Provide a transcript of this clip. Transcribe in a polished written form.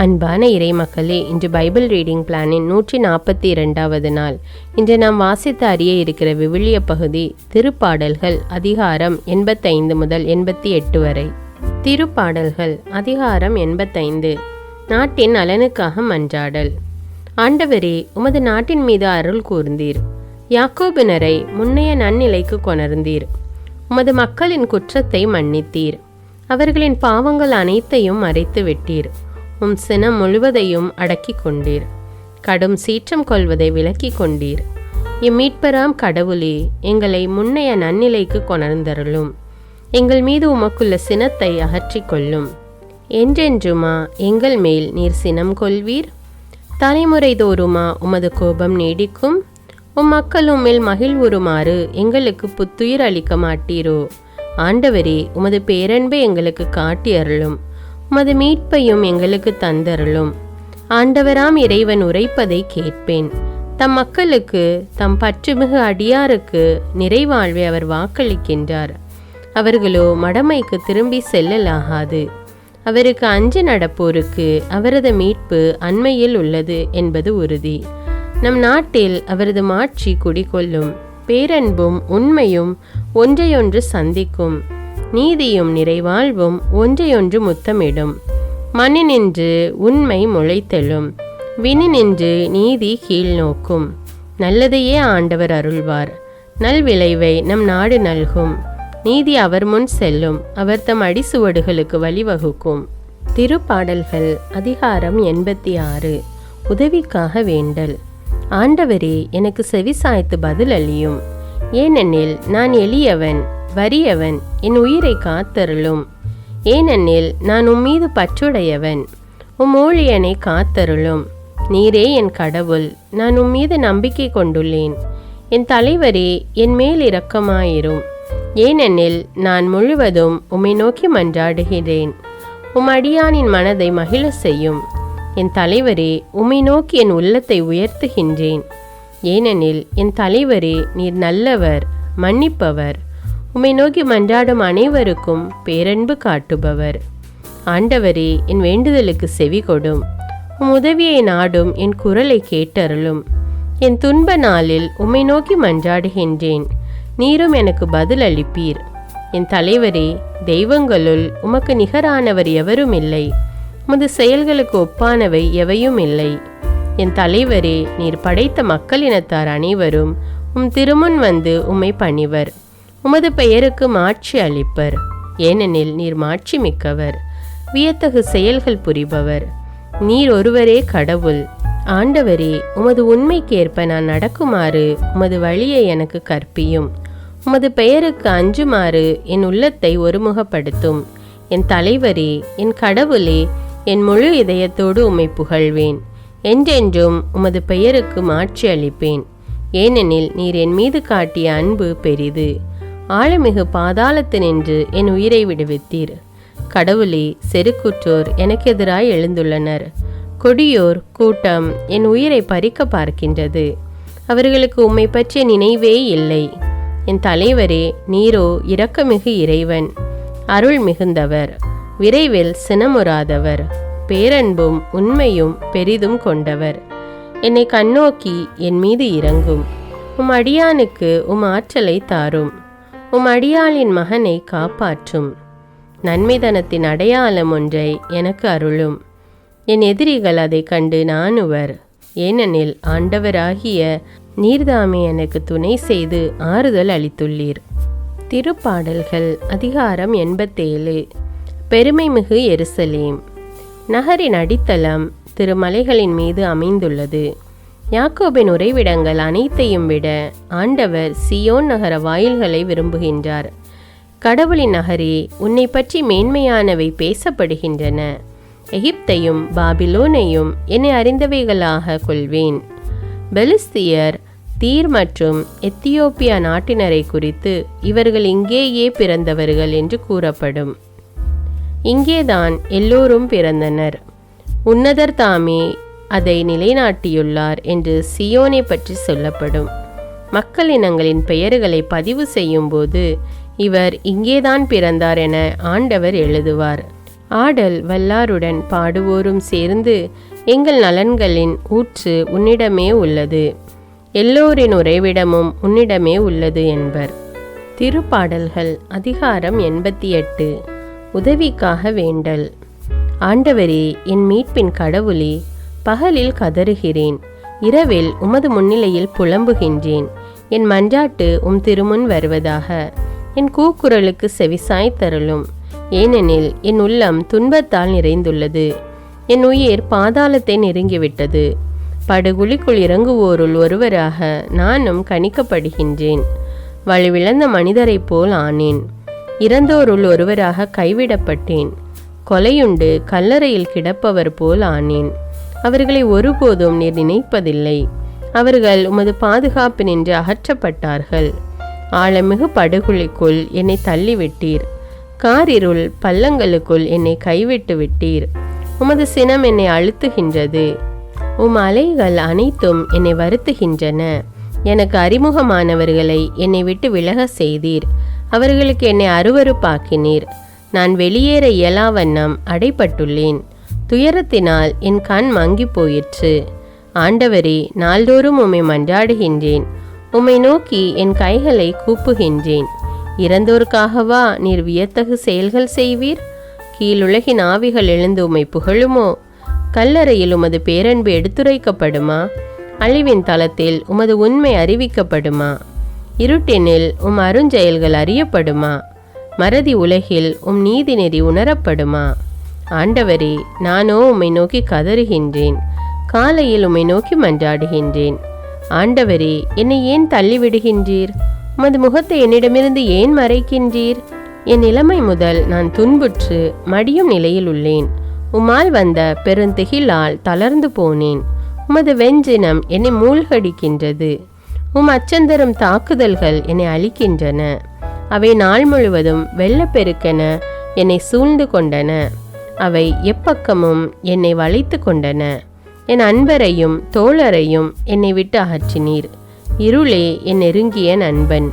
அன்பான இறைமக்களே, இன்று Bible reading பிளானின் 142வது நாள். இன்று நாம் வாசித்து அறிய இருக்கிற விவிலிய பகுதி திருப்பாடல்கள் அதிகாரம் 85 முதல் 88 வரை. திருப்பாடல்கள் அதிகாரம் 85. நாட்டின் நலனுக்காக மன்றாடல். ஆண்டவரே, உமது நாட்டின் மீது அருள் கூர்ந்தீர். யாக்கோபினரை முன்னைய நன்னிலைக்கு கொணர்ந்தீர். உமது மக்களின் குற்றத்தை மன்னித்தீர். அவர்களின் பாவங்கள் அனைத்தையும் மறைத்து விட்டீர். சினம் முழுவதையும் அடக்கி கொண்டீர். கடும் சீற்றம் கொள்வதை விலக்கி கொண்டீர். இம்மீட்பராம் கடவுளே, எங்களை முன்னைய நன்னிலைக்கு கொணர்ந்தருளும். எங்கள் மீது உமக்குள்ள சினத்தை அகற்றி கொள்ளும். என்றென்றுமா எங்கள் மேல் நீர் சினம் கொள்வீர்? தலைமுறை தோறுமா உமது கோபம் நீடிக்கும்? மக்கள் உம்மில் மகிழ்வுறுமாறு எங்களுக்கு புத்துயிர் அளிக்க மாட்டீரோ? ஆண்டவரே, உமது பேரன்பை எங்களுக்கு காட்டி அருளும். உமது மீட்பையும் எங்களுக்கு தந்தருளும். ஆண்டவராம் இறைவன் உரைப்பதை கேட்பேன். தம் மக்களுக்கு, தம் பற்றுமிகு அடியாருக்கு நிறைவாழ்வை அவர் வாக்களிக்கின்றார். அவர்களோ மடமைக்கு திரும்பி செல்லலாகாது. அவருக்கு அஞ்சு நடப்போருக்கு அவரது மீட்பு அண்மையில் உள்ளது என்பது உறுதி. நம் நாட்டில் அவரது மாட்சி குடிகொள்ளும். பேரன்பும் உண்மையும் ஒன்றையொன்று சந்திக்கும். நீதியும் நிறைவாழ்வும் ஒன்றையொன்று முத்தமிடும். மண்ணினின்று உண்மை முளைத்தெழும். விண்ணினின்று நீதி கீழ் நோக்கும். நல்லதையே ஆண்டவர் அருள்வார். நல்விளைவை நம் நாடு நல்கும். நீதி அவர் முன் செல்லும். அவர் தம் அடிசுவடுகளுக்கு வழிவகுக்கும். திருப்பாடல்கள் அதிகாரம் 86. உதவிக்காக வேண்டல். ஆண்டவரே, எனக்கு செவிசாய்த்து பதில் அளியும். ஏனெனில் நான் எளியவன், வறியவன். என் உயிரை காத்தருளும். ஏனெனில் நான் உம்மீது பற்றுடையவன். ஊழியனை காத்தருளும். நீரே என் கடவுள். நான் உம்மீது நம்பிக்கை கொண்டுள்ளேன். என் தலைவரே, என் மேல் இரக்கமாயிரும். ஏனெனில் நான் முழுவதும் உம்மை நோக்கி மன்றாடுகிறேன். அடியானின் மனதை மகிழ செய்யும். என் தலைவரே, உம்மை நோக்கி என் உள்ளத்தை உயர்த்துகின்றேன். ஏனெனில் என் தலைவரே, நீர் நல்லவர், மன்னிப்பவர். உம்மை நோக்கி மன்றாடும் அனைவருக்கும் பேரன்பு காட்டுபவர். ஆண்டவரே, என் வேண்டுதலுக்கு செவி கொடும். உதவியை நாடும் என் குரலை கேட்டருளும். என் துன்ப நாளில் உம்மை நோக்கி மன்றாடுகின்றேன். நீரும் எனக்கு பதில் அளிப்பீர். என் தலைவரே, தெய்வங்களுள் உமக்கு நிகரானவர் எவரும் இல்லை. உமது செயல்களுக்கு ஒப்பானவை எவையும் இல்லை. என் தலைவரே, நீர் படைத்த மக்களினத்தார் அனைவரும் திருமுன் வந்து உம்மை பணிவர். உமது பெயருக்கு மாட்சி அளிப்பர். ஏனெனில் நீர் மாட்சி மிக்கவர், வியத்தகு செயல்கள் புரிபவர். நீர் ஒருவரே கடவுள். ஆண்டவரே, உமது உண்மைக்கேற்ப நான் நடக்குமாறு உமது வழியை எனக்கு கற்பியும். உமது பெயருக்கு அஞ்சுமாறு என் உள்ளத்தை ஒருமுகப்படுத்தும். என் தலைவரே, என் கடவுளே, என் முழு இதயத்தோடு உம்மை புகழ்வேன். என்றென்றும் உமது பெயருக்கு மாட்சி அளிப்பேன். ஏனெனில் நீர் என் மீது காட்டிய அன்பு பெரிது. ஆழமிகு பாதாளத்தினின்று என் உயிரை விடுவித்தீர். கடவுளே, செருக்குற்றோர் எனக்கு எதிராய் எழுந்துள்ளனர். கொடியோர் கூட்டம் என் உயிரை பறிக்க பார்க்கின்றது. அவர்களுக்கு உம்மை பற்றிய நினைவே இல்லை. என் தலைவரே, நீரோ இரக்கமிகு இறைவன், அருள் மிகுந்தவர், விரைவில் சினமுறாதவர், பேரன்பும் உண்மையும் பெரிதும் கொண்டவர். என்னை கண்ணோக்கி என் மீது இரங்கும். அடியானுக்கு ஆற்றலை தாரும். அடியாளின் மகனை காப்பாற்றும். நன்மைதனத்தின் அடையாளம் ஒன்றை எனக்கு அருளும். என் எதிரிகள் அதை கண்டு நாணுவர். ஏனெனில் ஆண்டவராகிய நீர்தாமே எனக்கு துணை செய்து ஆறுதல் அளித்துள்ளீர். திருப்பாடல்கள் அதிகாரம் 87. பெருமைமிகு எருசலேம். நகரின் அடித்தளம் திருமலைகளின் மீது அமைந்துள்ளது. யாக்கோபின் உறைவிடங்கள் அனைத்தையும் விட ஆண்டவர் சியோன் நகர வாயில்களை விரும்புகின்றார். கடவுளின் நகரே, உன்னை பற்றி மேன்மையானவை பேசப்படுகின்றன. எகிப்தையும் பாபிலோனையும் என்னை அறிந்தவைகளாக கொள்வேன். பெலிஸ்தியர், தீர் மற்றும் எத்தியோப்பியா நாட்டினரை குறித்து இவர்கள் இங்கேயே பிறந்தவர்கள் என்று கூறப்படும். இங்கேதான் எல்லோரும் பிறந்தனர். உன்னதர் தாமே அதை நிலைநாட்டியுள்ளார் என்று சியோனை பற்றி சொல்லப்படும். மக்களினங்களின் பெயர்களை பதிவு செய்யும் போது இவர் இங்கேதான் பிறந்தார் என ஆண்டவர் எழுதுவார். ஆடல் வல்லாருடன் பாடுவோரும் சேர்ந்து எங்கள் நலன்களின் ஊற்று உன்னிடமே உள்ளது, எல்லோரின் உறைவிடமும் உன்னிடமே உள்ளது என்பர். திருப்பாடல்கள் அதிகாரம் 88. உதவிக்காக வேண்டல். ஆண்டவரே, என் மீட்பின் கடவுளே, பகலில் கதறுகிறேன், இரவில் உமது முன்னிலையில் புலம்புகின்றேன். என் மன்றாட்டு திருமுன் வருவதாக. என் கூக்குரலுக்கு செவிசாய்த்தருளும். ஏனெனில் என் உள்ளம் துன்பத்தால் நிறைந்துள்ளது, என் உயிர் பாதாளத்தை நெருங்கிவிட்டது. படுகுழிக்குள் இறங்குவோருள் ஒருவராக நானும் கணிக்கப்படுகின்றேன். வலுவிழந்த மனிதரைப் போல் ஆனேன். இறந்தோருள் ஒருவராக கைவிடப்பட்டேன். கொலையுண்டு கல்லறையில் கிடப்பவர் போல் ஆனேன். அவர்களை ஒருபோதும் நீர் நினைப்பதில்லை. அவர்கள் உமது பாதுகாப்பு நின்று அகற்றப்பட்டார்கள். ஆழமிகு படுகுழிக்குள் என்னை தள்ளிவிட்டீர். காரிருள் பள்ளங்களுக்குள் என்னை கைவிட்டு விட்டீர். உமது சினம் என்னை அழுத்துகின்றது. அலைகள் அனைத்தும் என்னை வருத்துகின்றன. எனக்கு அறிமுகமானவர்களை என்னை விட்டு விலக செய்தீர். அவர்களுக்கு என்னை அருவருப்பாக்கினீர். நான் வெளியேற இயலா வண்ணம் அடைப்பட்டுள்ளேன். துயரத்தினால் என் கண் மங்கி போயிற்று. ஆண்டவரே, நாள்தோறும் உம்மை மன்றாடுகின்றேன். உம்மை நோக்கி என் கைகளை கூப்புகின்றேன். இறந்தோருக்காகவா நீர் வியத்தகு செயல்கள் செய்வீர்? கீழுலகின் ஆவிகள் எழுந்து உம்மை புகழுமோ? கல்லறையில் உமது பேரன்பு எடுத்துரைக்கப்படுமா? அழிவின் தளத்தில் உமது உண்மை அறிவிக்கப்படுமா? இருட்டினில் அருஞ்செயல்கள் அறியப்படுமா? மறதி உலகில் நீதி நெறி உணரப்படுமா? ஆண்டவரே, நானோ உம்மை நோக்கி கதறுகின்றேன். காலையில் உம்மை நோக்கி மன்றாடுகின்றேன். ஆண்டவரே, என்னை ஏன் தள்ளிவிடுகின்றீர்? உமது முகத்தை என்னிடமிருந்து ஏன் மறைக்கின்றீர்? என் நிலைமை முதல் நான் துன்புற்று மடியும் நிலையில் உள்ளேன். உம்மால் வந்த பெருந்திகிலால் தளர்ந்து போனேன். உமது வெஞ்சினம் என்னை மூழ்கடிக்கின்றது. அச்சந்தரும் தாக்குதல்கள் என்னை அழிக்கின்றன. அவை நாள் முழுவதும் வெள்ளப்பெருக்கென என்னை சூழ்ந்து கொண்டன. அவை எப்பக்கமும் என்னை வளைத்து கொண்டன. என் அன்பரையும் தோழரையும் என்னை விட்டு அகற்றினீர். இருளே என் நெருங்கிய நண்பன்.